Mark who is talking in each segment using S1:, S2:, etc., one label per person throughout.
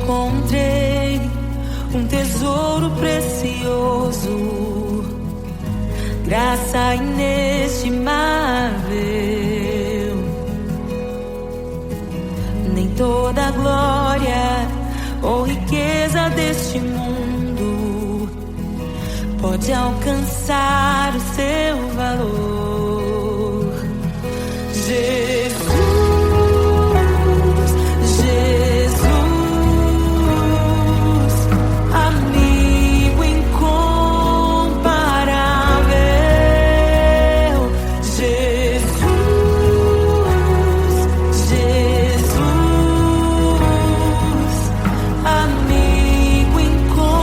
S1: encontrei um tesouro precioso, graça inestimável. Nem toda a glória ou riqueza deste mundo pode alcançar o seu valor. Jesus, amigo incomparável. Jesus, amigo incomparável.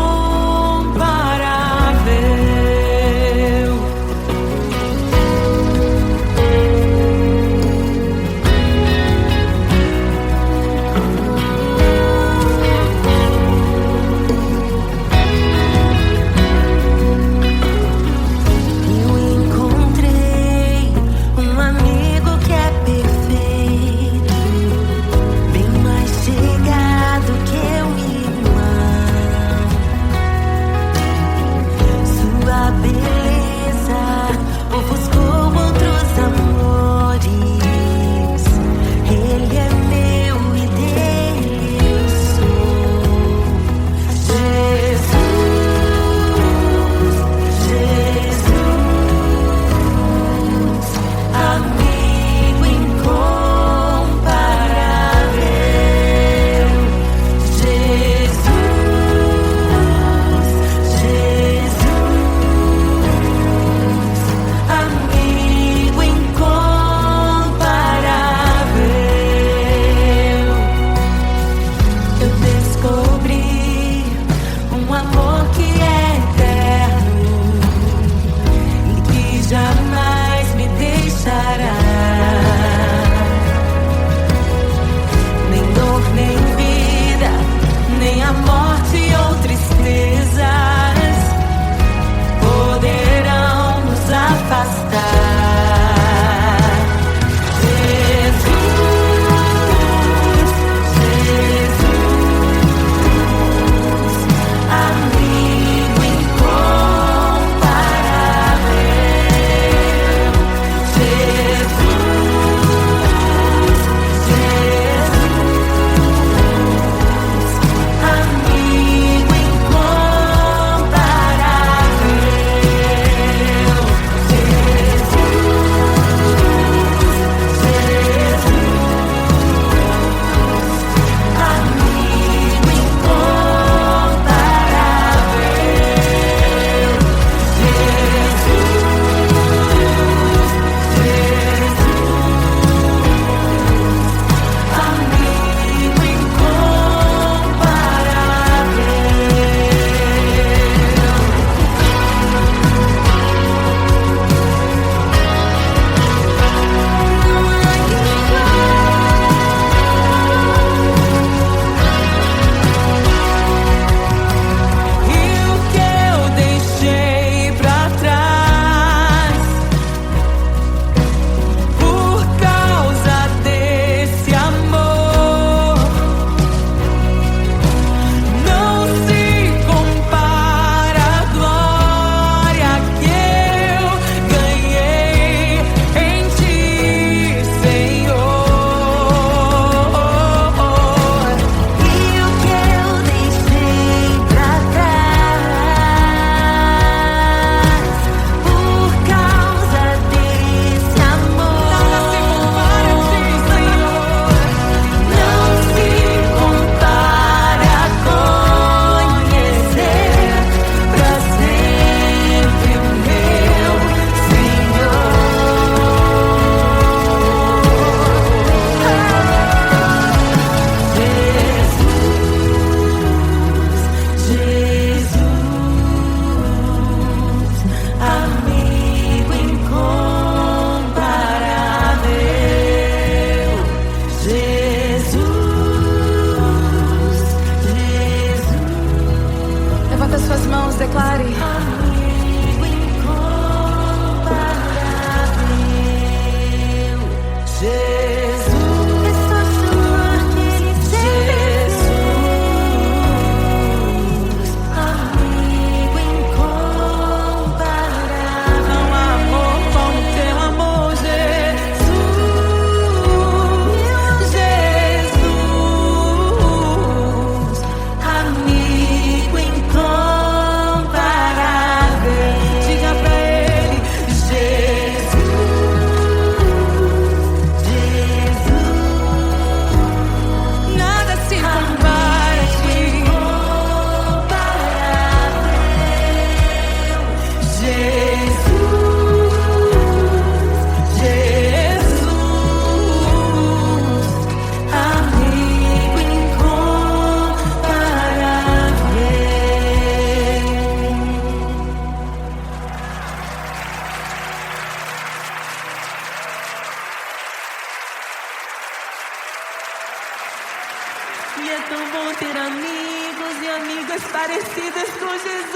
S1: E é tão bom ter amigos e amigas parecidas com Jesus.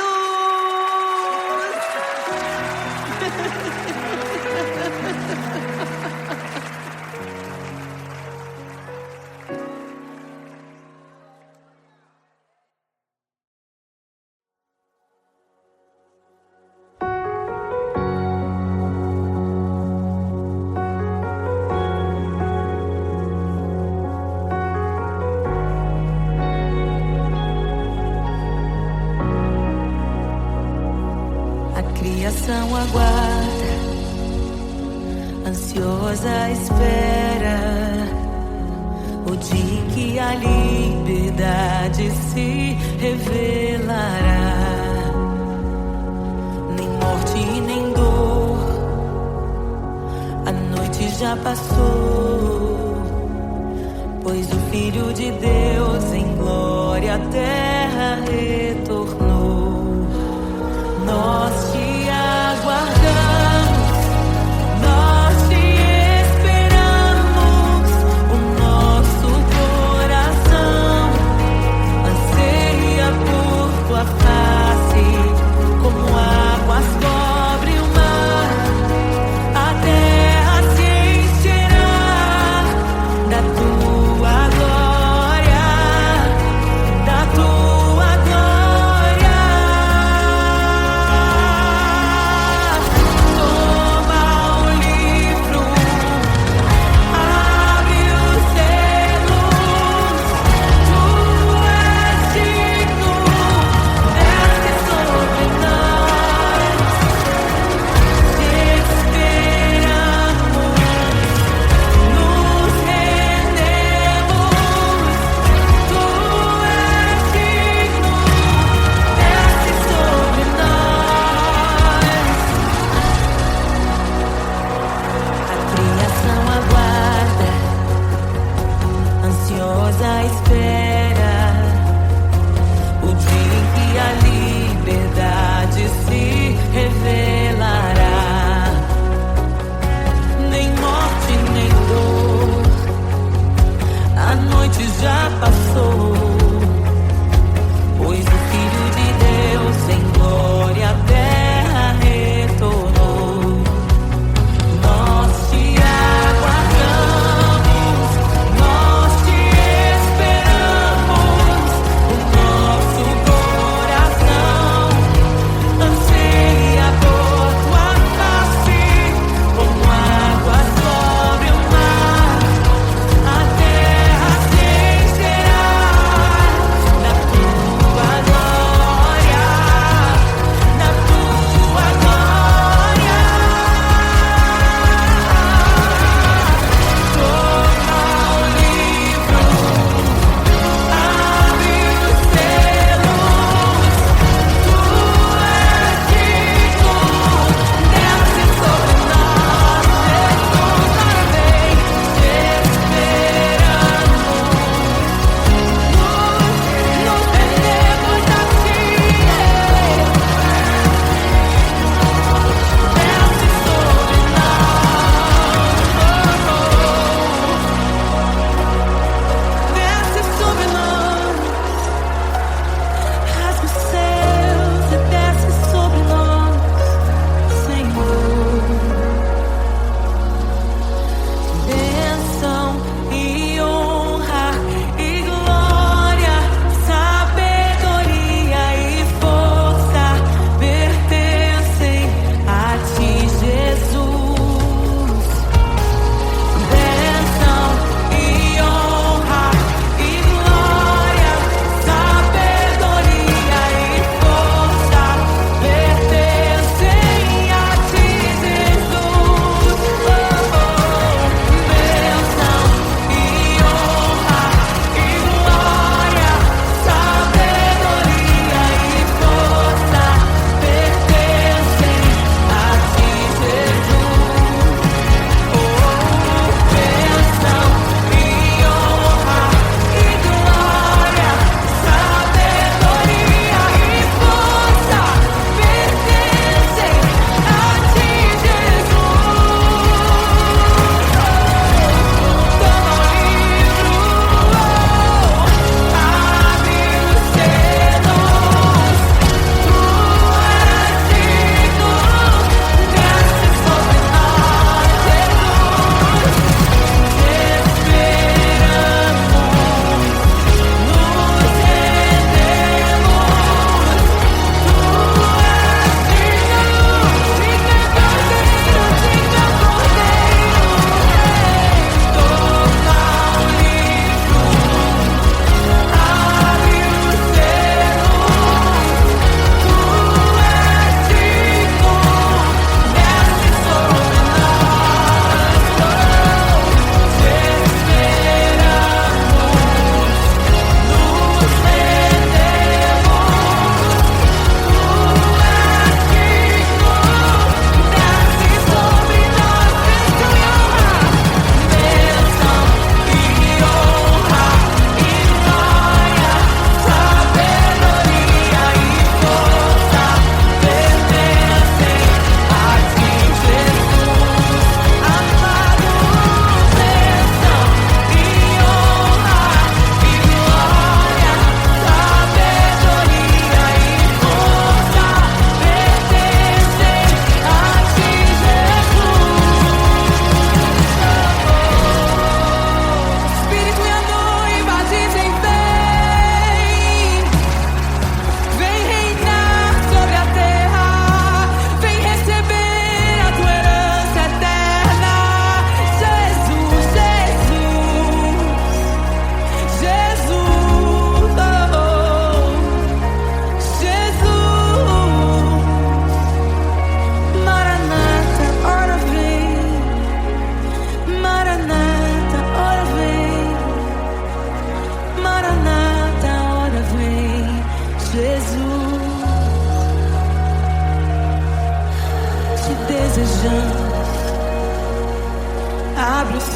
S1: Criação aguarda, ansiosa espera o dia em que a liberdade se revelará. Nem morte nem dor, a noite já passou, pois o Filho de Deus em glória à terra retornou. Nós te aguardamos, nós te esperamos. O nosso coração anseia por tua face, como águas cobre o mar. A terra se encherá da tua glória, da tua glória.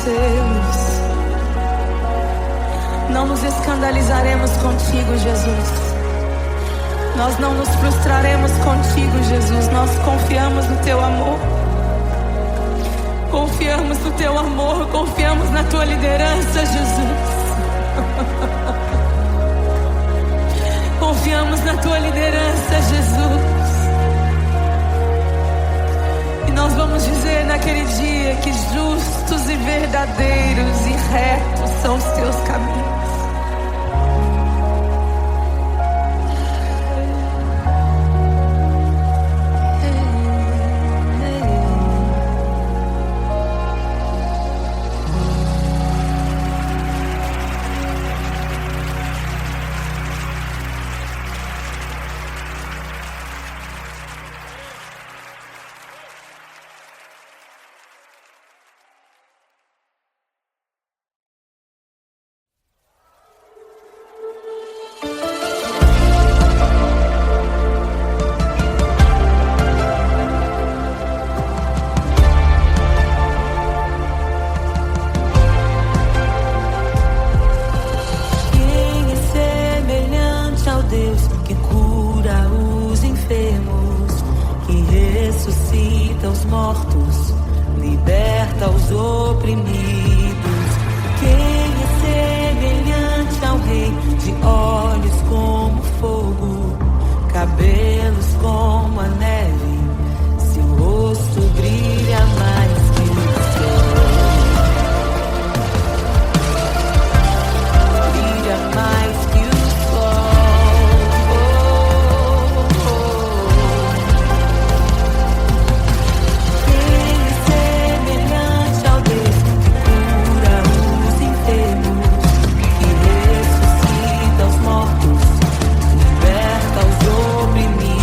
S1: vencemos. Não nos escandalizaremos contigo, Jesus. Nós não nos frustraremos contigo, Jesus. Nós confiamos no teu amor. Confiamos no teu amor, confiamos na tua liderança, Jesus. Confiamos na tua liderança, Jesus. E nós vamos dizer naquele dia que justos e verdadeiros e retos são os teus caminhos.
S2: Ressuscita os mortos, liberta os oprimidos. Quem é semelhante ao Rei, de olhos como fogo, cabelos como a neve, seu rosto brilha mais que o sol. Brilha mais que o sol. Mortos, liberta os oprimidos.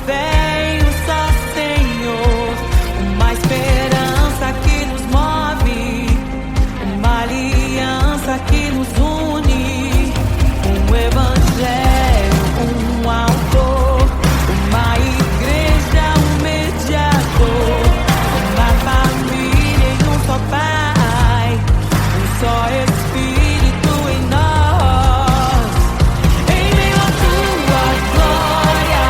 S2: fé em um só Senhor, uma esperança que nos move, uma aliança que nos une, um evangelho, um autor, uma igreja, um mediador, uma família em um só Pai, um só Espírito em nós. Em meio à tua glória,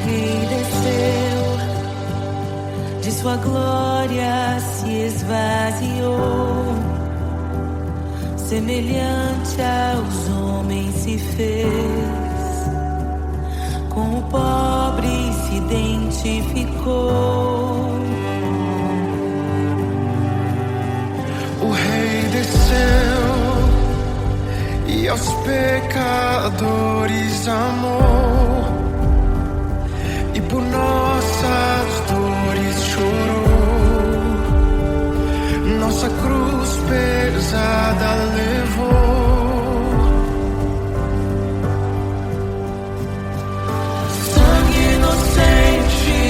S2: Rei desceu, de sua glória se esvaziou, semelhante aos homens se fez, com o pobre se identificou.
S3: O Rei desceu e aos pecadores amou, e por nossas dores chorou, nossa cruz pesada levou. Sangue inocente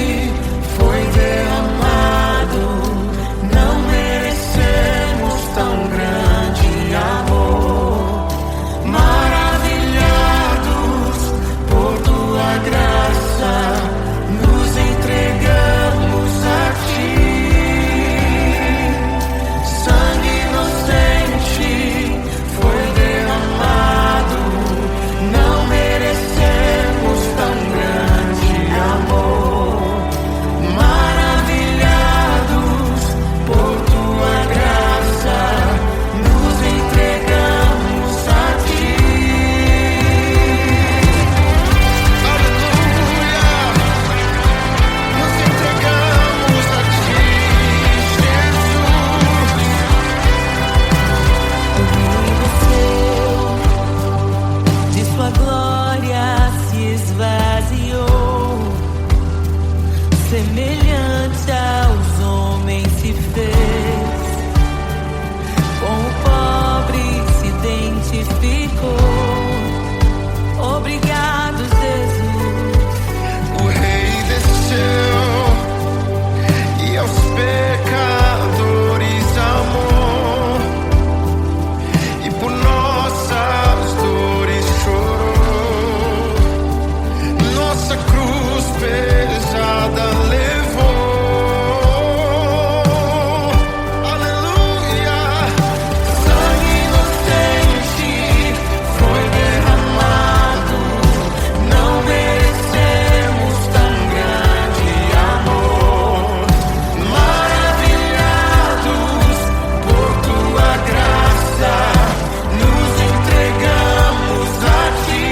S3: foi derramado, não merecemos tão grande amor. Maravilhados por tua graça, nos entregamos a ti. Sangue inocente foi derramado, não merecemos tão grande amor. Maravilhados por tua graça, nos entregamos a ti. Aleluia! Nos entregamos a ti, Jesus.
S2: De sua glória se esvaziou, semelhante aos homens se fez, com o pobre se identificou. Obrigado, Jesus.
S3: O Rei desceu e aos pecadores amou, e por nossas dores chorou, nossa cruz pesada levou. Aleluia! Sangue inocente foi derramado, não merecemos tão grande amor. Maravilhados por tua graça, nos entregamos a ti.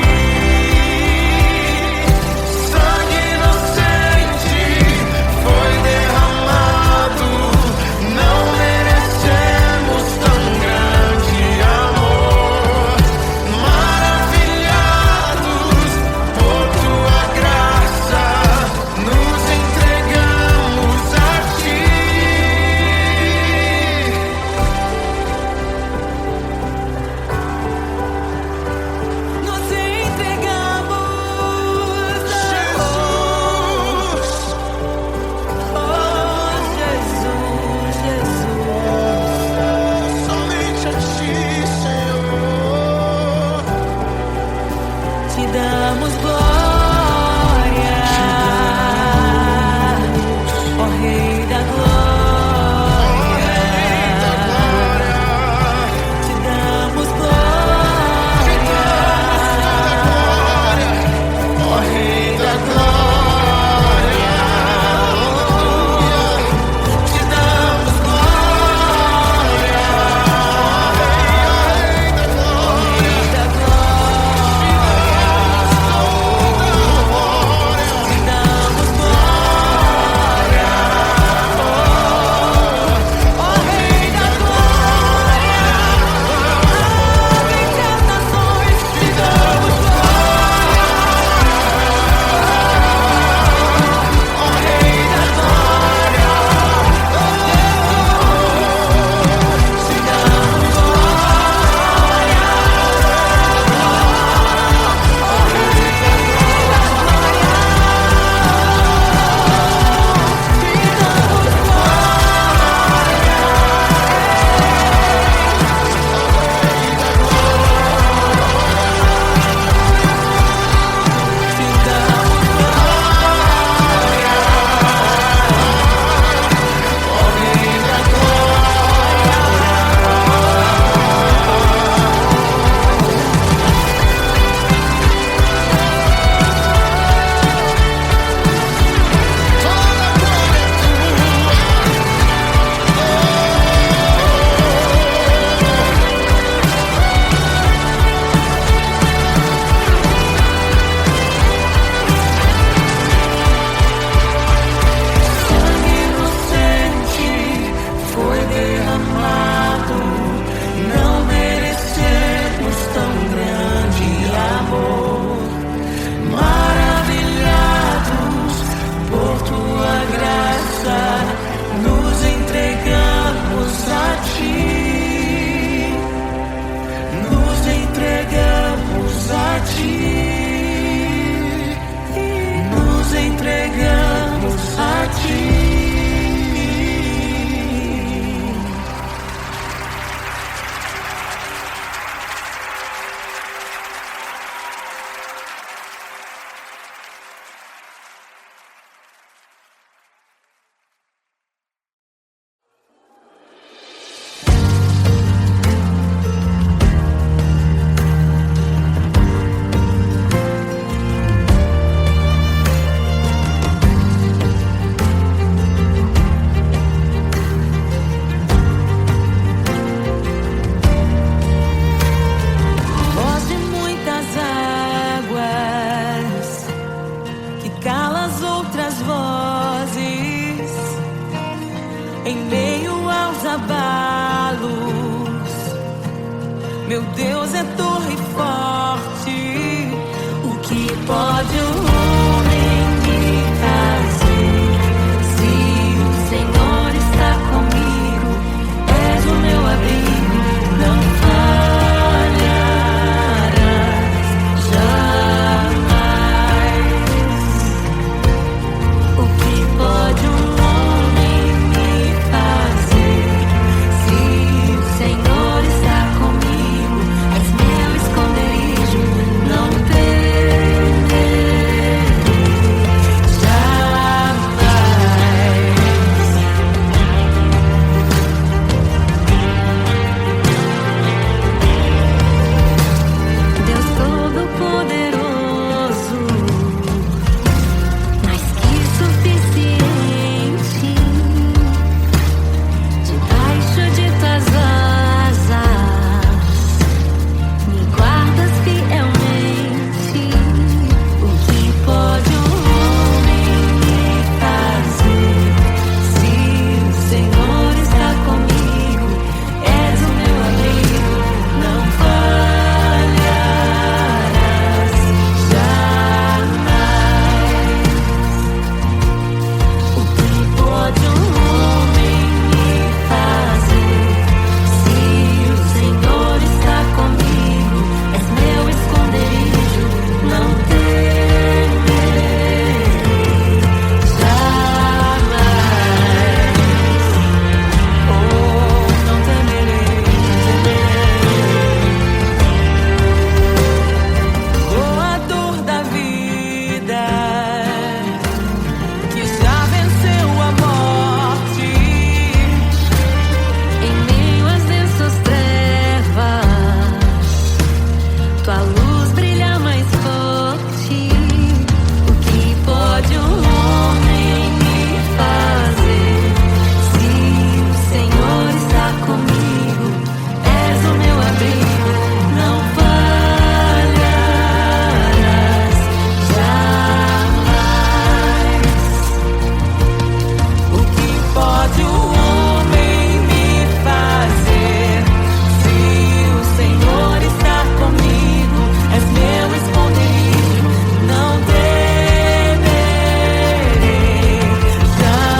S3: Sangue inocente foi derramado, não merecemos tão grande amor. Maravilhados por tua graça, nos entregamos a ti.
S2: Nos entregamos a
S3: Jesus,
S2: Oh, Jesus, Jesus.
S3: somente a ti, Senhor.
S2: Te damos glória, ó Rei da glória. Te damos glória,
S3: Ó Rei da glória, te damos glória. Rei da glória,
S2: Rei da glória.
S1: em meio aos abalos. Meu Deus é torre forte.
S2: O que pode o homem me fazer? Se o Senhor está comigo, és o meu abrigo, não falharás jamais. O que pode um homem me fazer? Se o Senhor está comigo, és meu esconderijo, não temerei jamais. Deus Todo-Poderoso, mais que suficiente, debaixo de tuas asas, me guardas fielmente. O que pode um homem me fazer? Se o Senhor está comigo, és o meu amigo, não falharás jamais. O que pode um homem me fazer? Se o Senhor está comigo, és meu esconderijo, não temerei jamais. Oh, não temerei,
S1: Doador da vida, que já venceu a morte.
S2: em meio às densas trevas, tua luz brilha mais forte. O que pode um homem me fazer? Se o Senhor está comigo, és o meu abrigo, não falharás jamais.
S1: O que pode o homem me fazer? Se o Senhor está comigo, és meu esconderijo, não temerei jamais.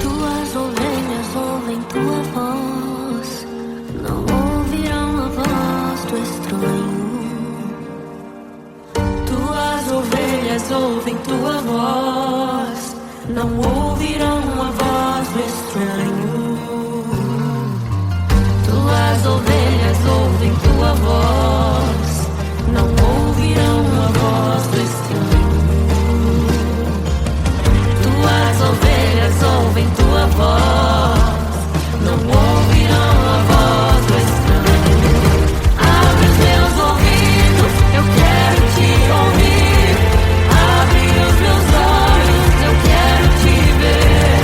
S2: Tuas ovelhas ouvem tua voz, não ouvirão a voz do estranho.
S1: Tuas ovelhas ouvem tua voz, não ouvirão a voz do estranho.
S2: Tuas ovelhas ouvem tua voz, não ouvirão a voz do estranho. Tuas ovelhas ouvem tua voz, não ouvirão a voz do estranho. Abre os meus ouvidos, eu quero te ouvir. Abre os meus olhos, eu quero te ver.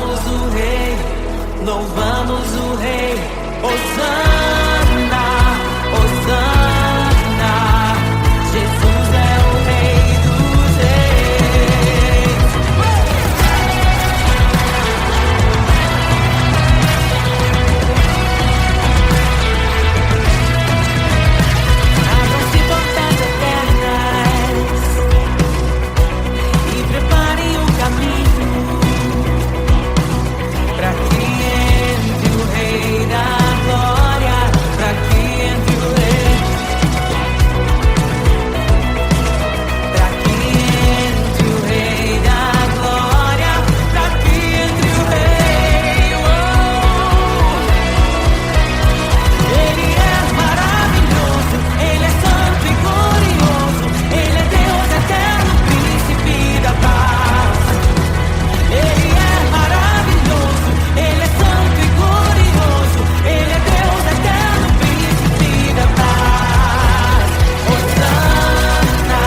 S2: louvamos o Rei, louvamos o Rei. Hosana, Hosana, Jesus é o Rei dos Reis. Abram-se portas eternas e preparem o caminho para que entre o Rei da Glória, para que entre o Rei, para que entre o Rei da Glória, para que entre o Rei. Ele é maravilhoso, Ele é santo e glorioso, Ele é Deus eterno, príncipe da paz. Ele é maravilhoso, Ele é santo e glorioso, Ele é Deus eterno, príncipe da paz. Hosana,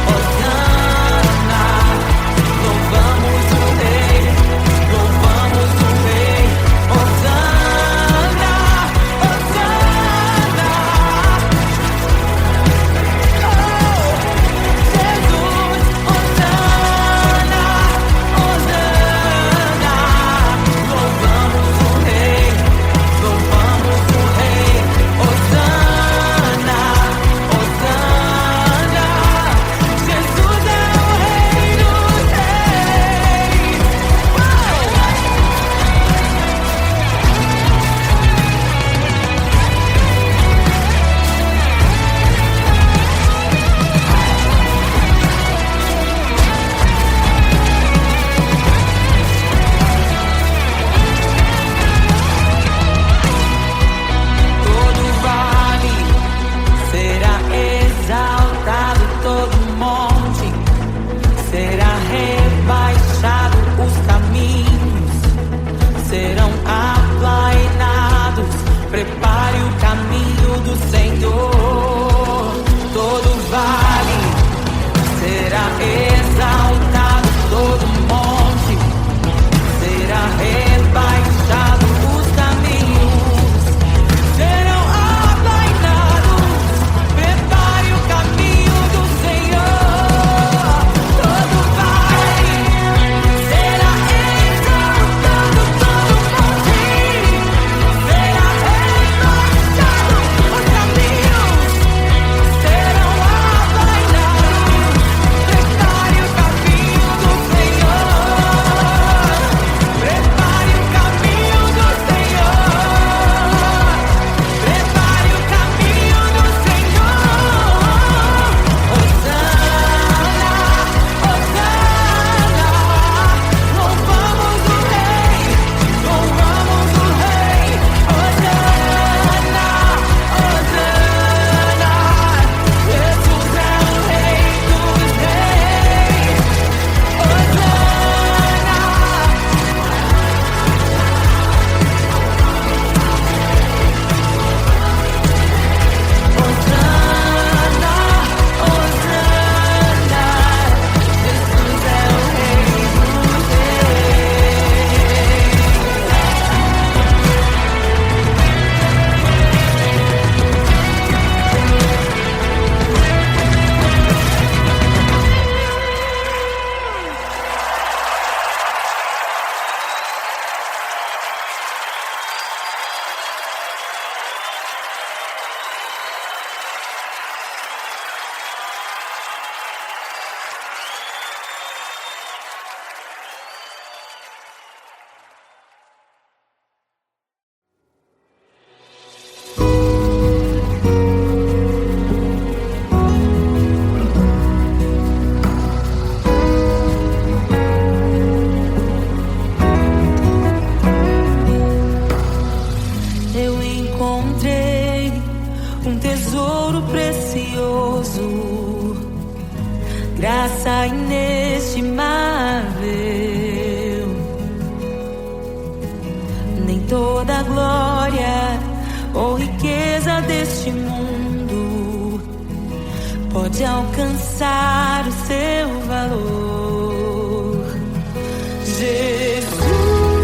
S2: Hosana, louvamos o Rei, louvamos o Rei. Hosana, Hosana, Jesus, Hosana, Hosana, louvamos o Rei, louvamos o Rei. Hosana, Hosana, Jesus é o Rei dos Reis. Todo vale será exaltado, todo monte será rebaixado, os caminhos serão aplainados. Prepare o caminho do Senhor. Todo vale será exaltado, todo monte será rebaixado, os caminhos serão aplainados. Prepare o caminho do Senhor. Todo vale será exaltado, todo monte será rebaixado, os caminhos serão aplainados. Prepare o caminho do Senhor. Prepare o caminho do Senhor. Prepare o caminho do Senhor. Hosana, Hosana, louvamos o Rei, louvamos o Rei. Hosana, Hosana, Jesus é o Rei dos Reis. Hosana. Hosana, Hosana, Jesus é o Rei dos Eu encontrei um tesouro precioso, graça inestimável. Nem toda a glória ou riqueza deste mundo pode alcançar o seu valor. Jesus.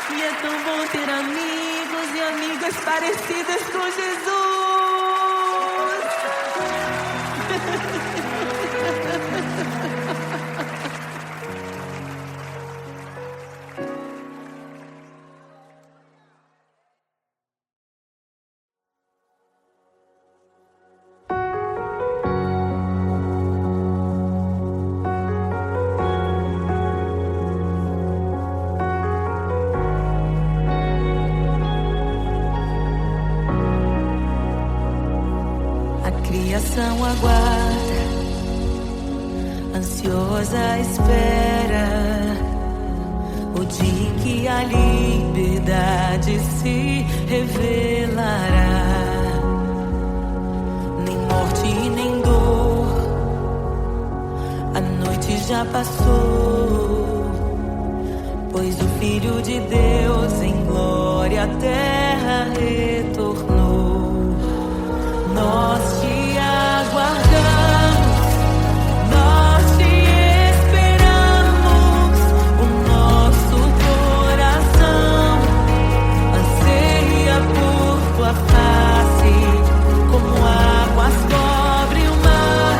S1: E é tão bom ter amigos e amigas parecidas com Jesus. Criação aguarda, ansiosa espera o dia em que a liberdade se revelará. Nem morte nem dor, a noite já passou, pois o Filho de Deus em glória à terra retornou. Nós te aguardamos, nós te esperamos. O nosso coração anseia por tua face, como águas cobrem o mar.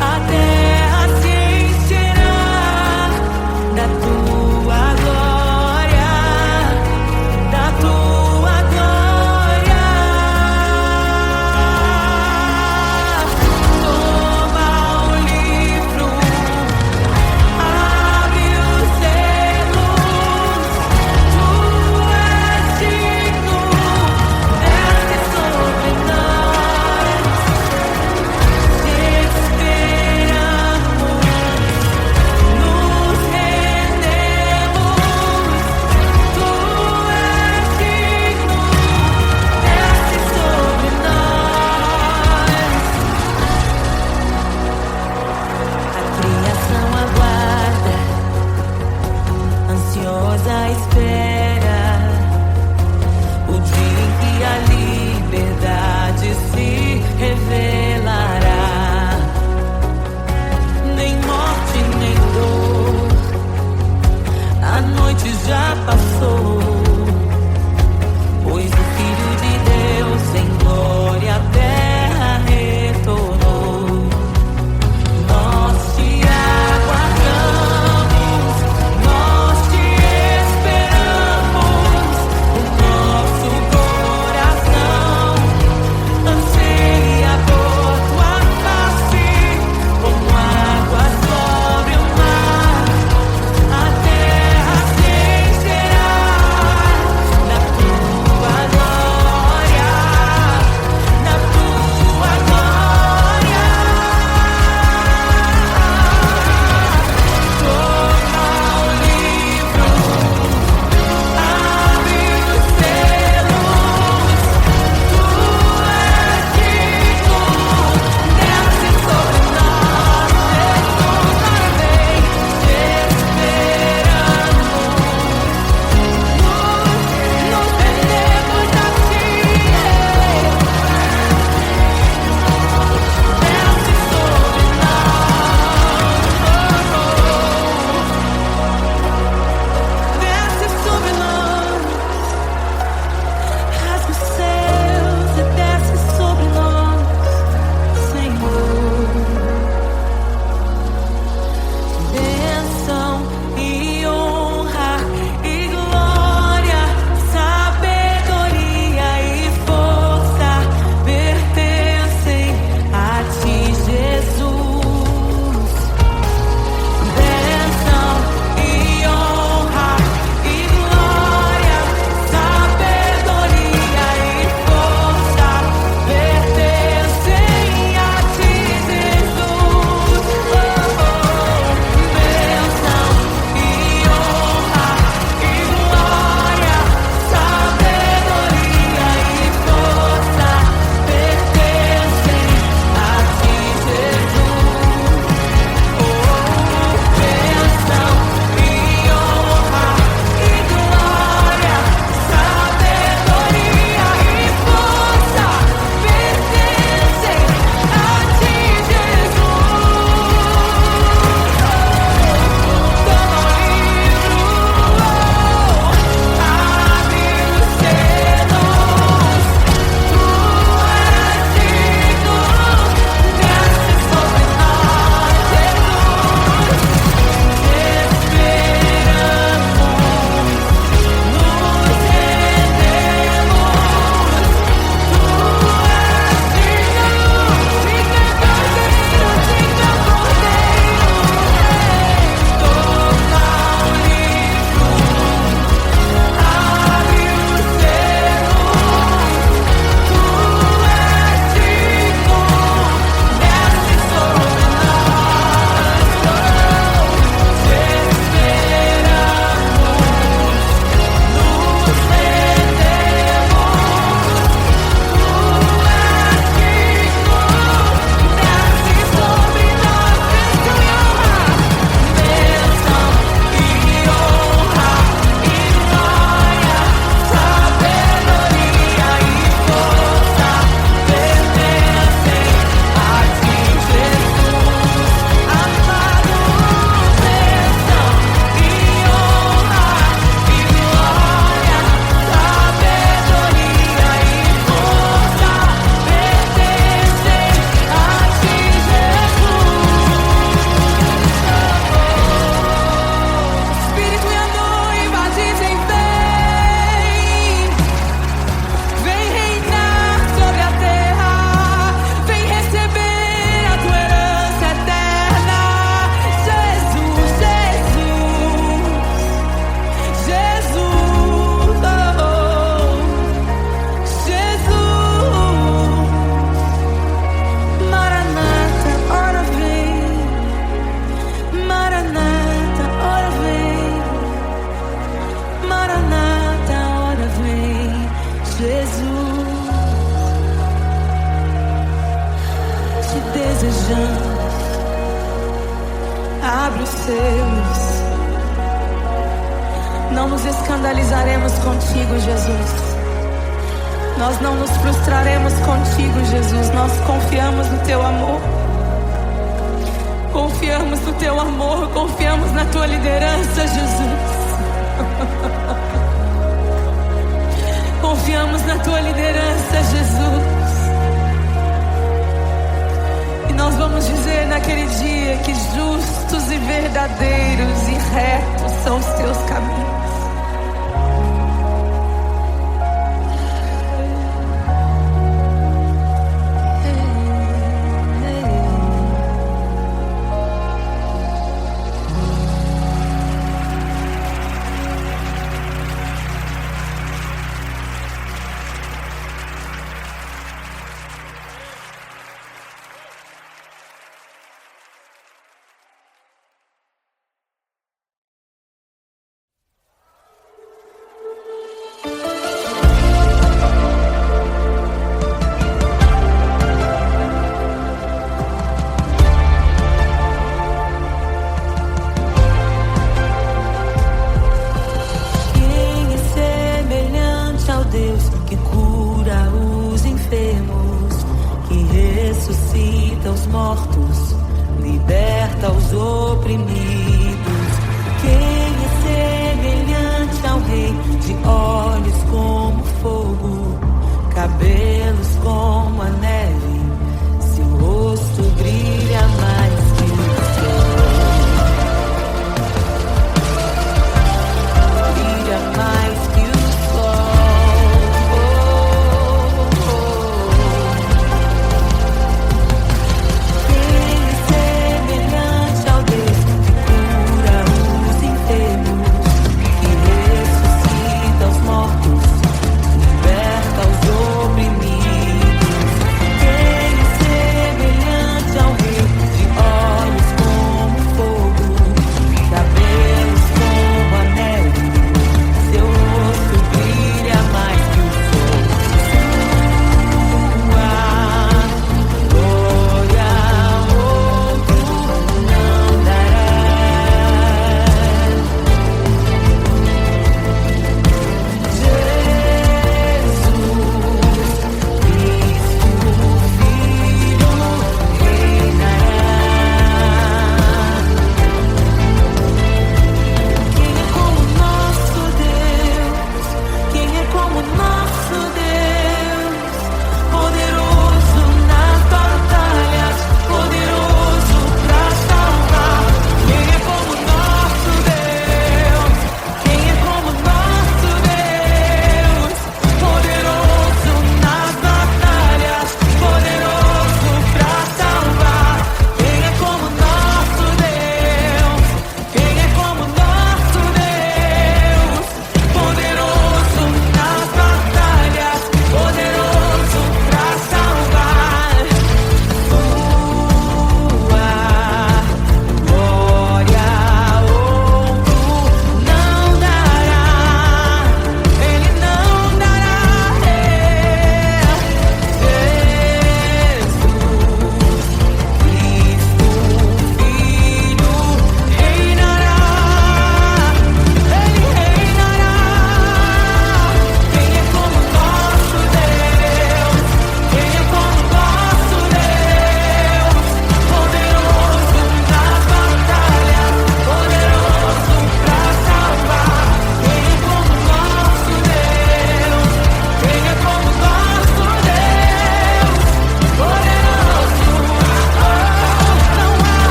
S1: A terra se encherá da tua glória, da tua glória. Já passou, pois o Filho de Deus em glória à terra retornou. Nós te aguardamos, nós te esperamos. O nosso coração anseia por tua face, como águas sobre o mar. A terra se encherá escandalizaremos contigo, Jesus. Nós não nos frustraremos contigo, Jesus. Nós confiamos no teu amor. Confiamos no teu amor, confiamos na tua liderança, Jesus. Confiamos na tua liderança, Jesus. E nós vamos dizer naquele dia que justos e verdadeiros e retos são os teus caminhos.
S2: Ressuscita os mortos, liberta os oprimidos. Quem é semelhante ao Rei, de olhos como fogo, cabelos como a neve, seu rosto brilha mais que o sol. Brilha mais que o sol.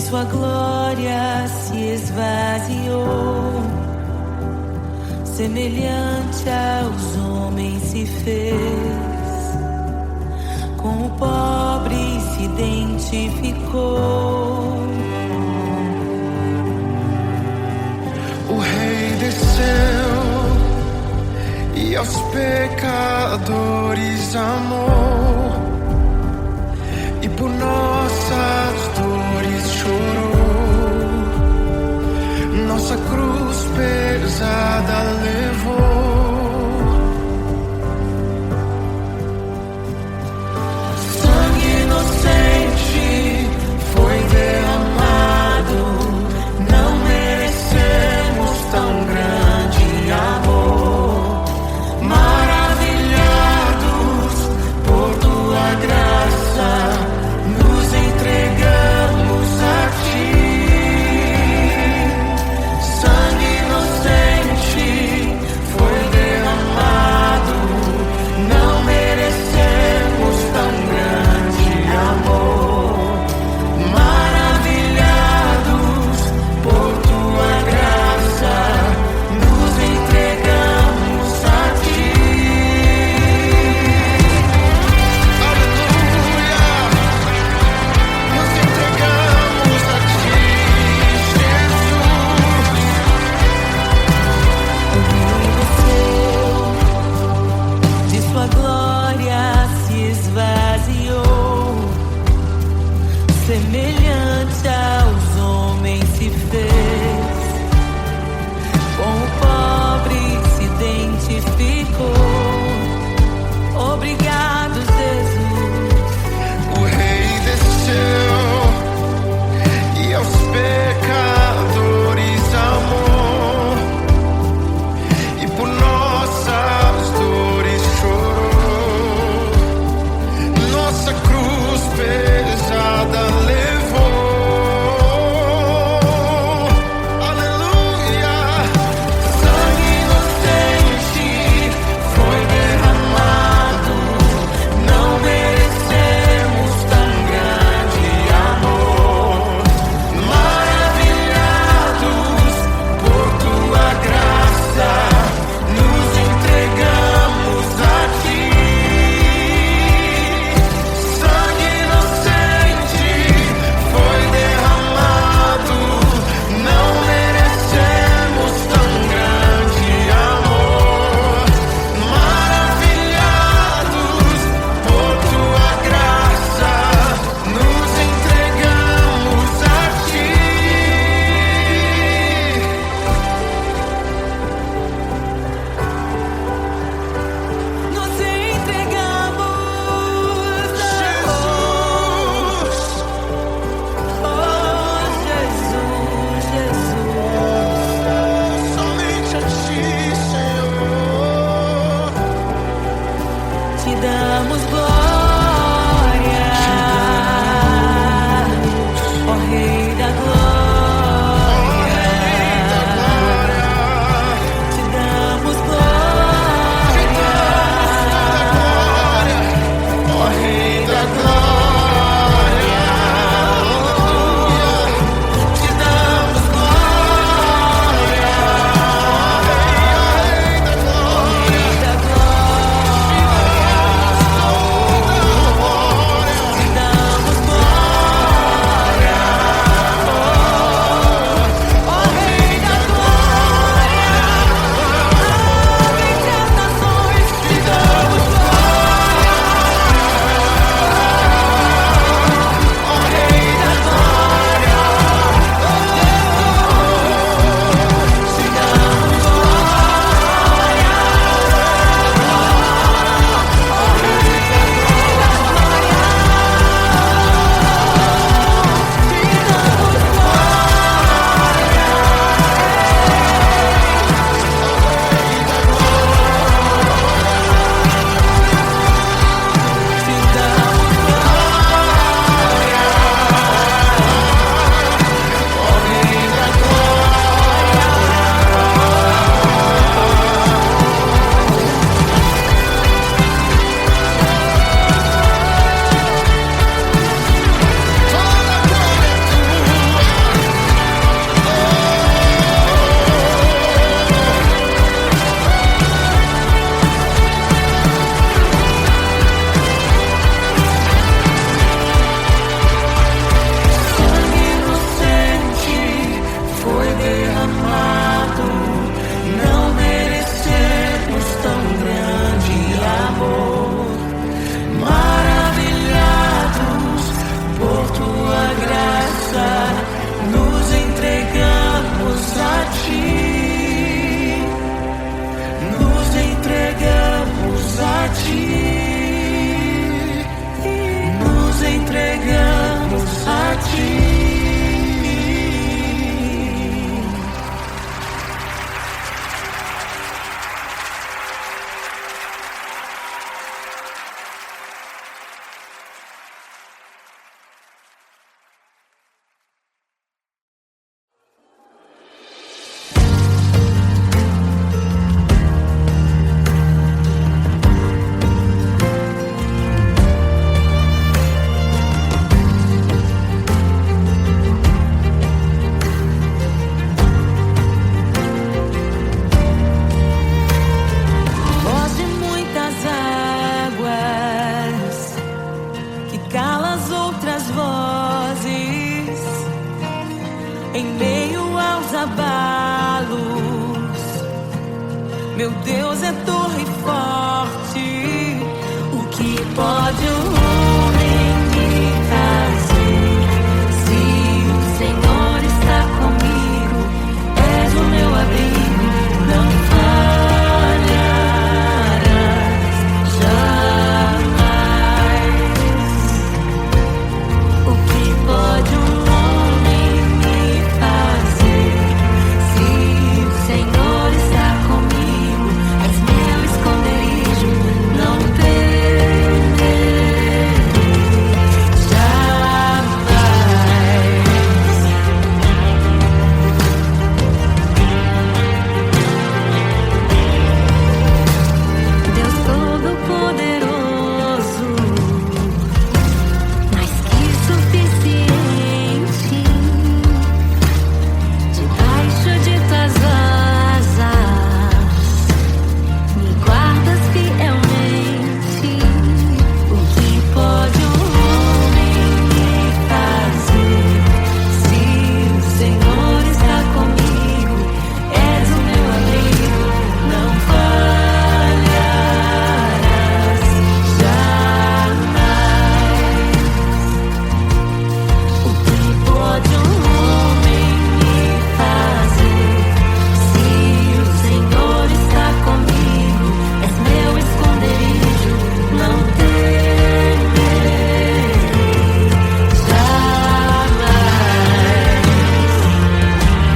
S1: Sua glória se esvaziou, semelhante aos homens se fez, com o pobre se identificou.
S3: O Rei desceu e aos pecadores amou, e por nossas dores chorou, nossa cruz pesada levou.
S1: tua glória se esvaziou, semelhante aos homens se fez, com o pobre se identificou. Obrigado, Jesus.
S3: O Rei desceu e aos pecadores amou, e por nossas dores chorou. Nossa cruz pesada levou. Aleluia. Sangue inocente foi derramado. Não merecemos tão grande amor. Maravilhados por tua graça, nos entregamos a ti. Sangue inocente foi derramado. Não merecemos tão grande amor. Maravilhados por tua graça, nos entregamos a ti.
S1: Nos entregamos a
S3: Jesus,
S1: Oh, Jesus, Jesus.
S3: somente a ti, Senhor.
S1: Te damos glória, ó Rei da glória. Te damos glória,
S3: Ó Rei da glória, te damos glória.
S1: Rei da glória. Te damos glória, ó Rei da glória. Entre as nações te damos glória, ó Rei da glória. Te damos glória, ó Rei da Sangue inocente foi derramado. Não merecemos tão grande amor. Maravilhados por tua graça, nos entregamos a ti. Nos entregamos a ti. Nos entregamos a ti. Voz de muitas águas que cala as outras vozes, em meio aos abalos. Meu Deus é torre forte,
S2: pode o homem me fazer? Se o Senhor está comigo, és o meu abrigo, não falharás jamais. O que pode um homem me fazer? Se o Senhor está comigo, és meu esconderijo, não temerei jamais. Deus Todo-Poderoso, mais que suficiente, debaixo de tuas asas me guardas fielmente. O que pode um homem me fazer? Se o Senhor está comigo, és o meu abrigo, não falharás jamais. O que pode um homem me fazer? Se o Senhor está comigo, és meu esconderijo, não temerei jamais.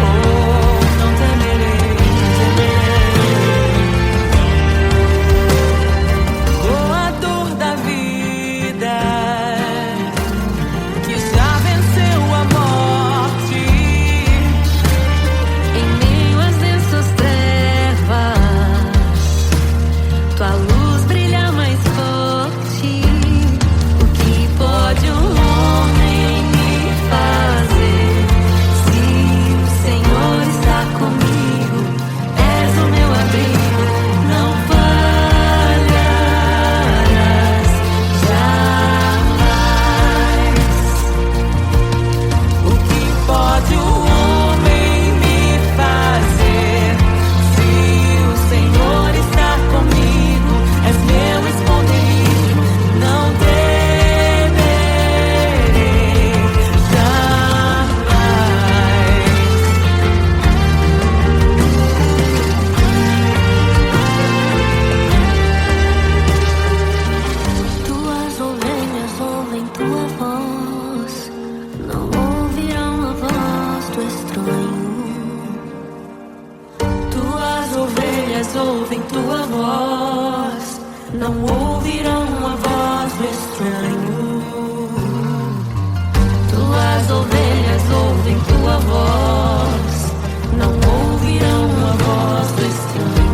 S2: Oh, não temerei, temerei. A dor da vida que já venceu a morte, em meio às densas trevas, tua luz brilha mais forte. O que pode um homem me fazer? Se o Senhor está comigo, és o meu abrigo, não falharás jamais. O que pode o homem me fazer? Se o Senhor está comigo, és meu esconderijo, não temerei jamais. Tuas ovelhas ouvem tua voz, não ouvirão a voz do estranho. Tuas ovelhas ouvem tua voz, não ouvirão a voz do estranho. Tuas ovelhas ouvem tua voz, não ouvirão a voz do estranho.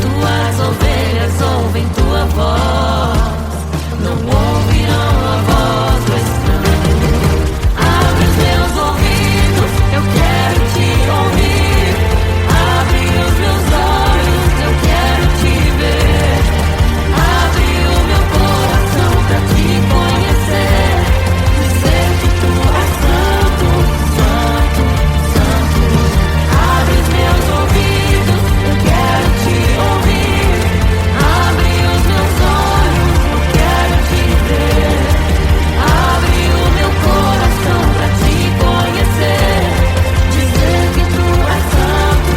S2: Tuas ovelhas ouvem tua voz, não ouvirão a voz do estranho. Abre os meus ouvidos, eu quero te ouvir. Abre os meus olhos, eu quero te ver. Abre o meu coração pra te conhecer. Dizer que tu és santo, santo, santo. Abre os meus ouvidos, eu quero te ouvir. Abre os meus olhos, eu quero te ver. Abre o meu coração pra te conhecer. Dizer que tu és santo,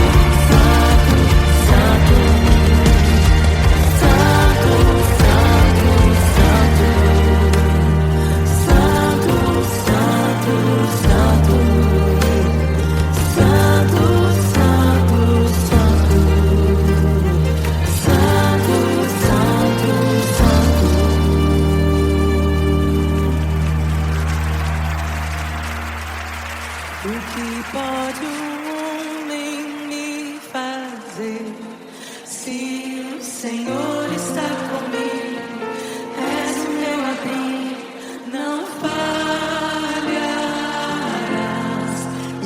S2: santo, santo. Santo, santo, santo. Santo, santo, santo. Santo, santo, santo. Santo, santo, santo. O que pode um homem me fazer? Se o Senhor está comigo, és o meu abrigo, não falharás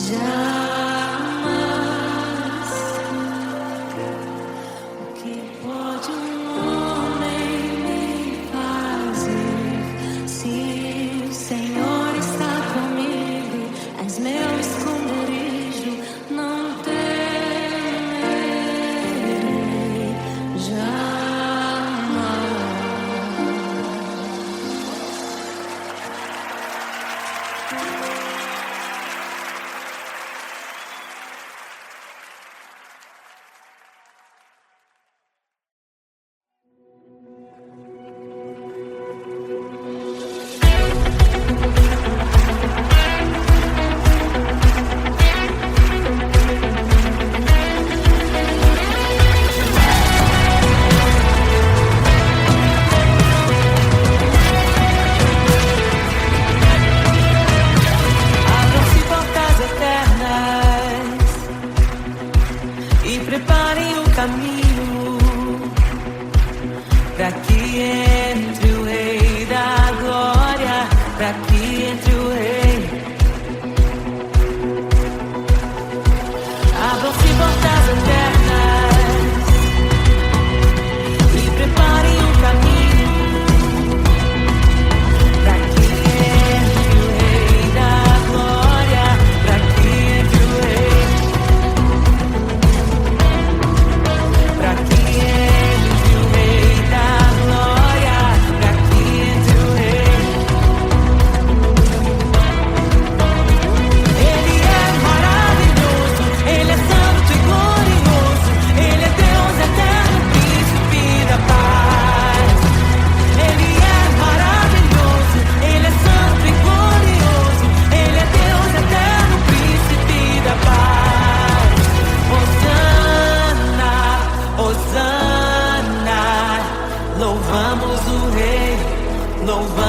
S2: jamais. O que pode um homem me fazer? Se o Senhor está comigo, és meu esconderijo, não temerei jamais. pra que entre o Rei da Glória, pra que entre o Rei. Abram-se portas eternas e preparem um caminho pra que entre o Rei da Glória, pra que entre o Rei, pra que entre o Rei da Glória, pra que entre o Rei. Ele é maravilhoso, Ele é santo e glorioso, Ele é Deus eterno, príncipe da paz. Ele é maravilhoso, Ele é santo e glorioso, Ele é Deus eterno, príncipe da paz. Hosana, Hosana, louvamos o Rei, louvamos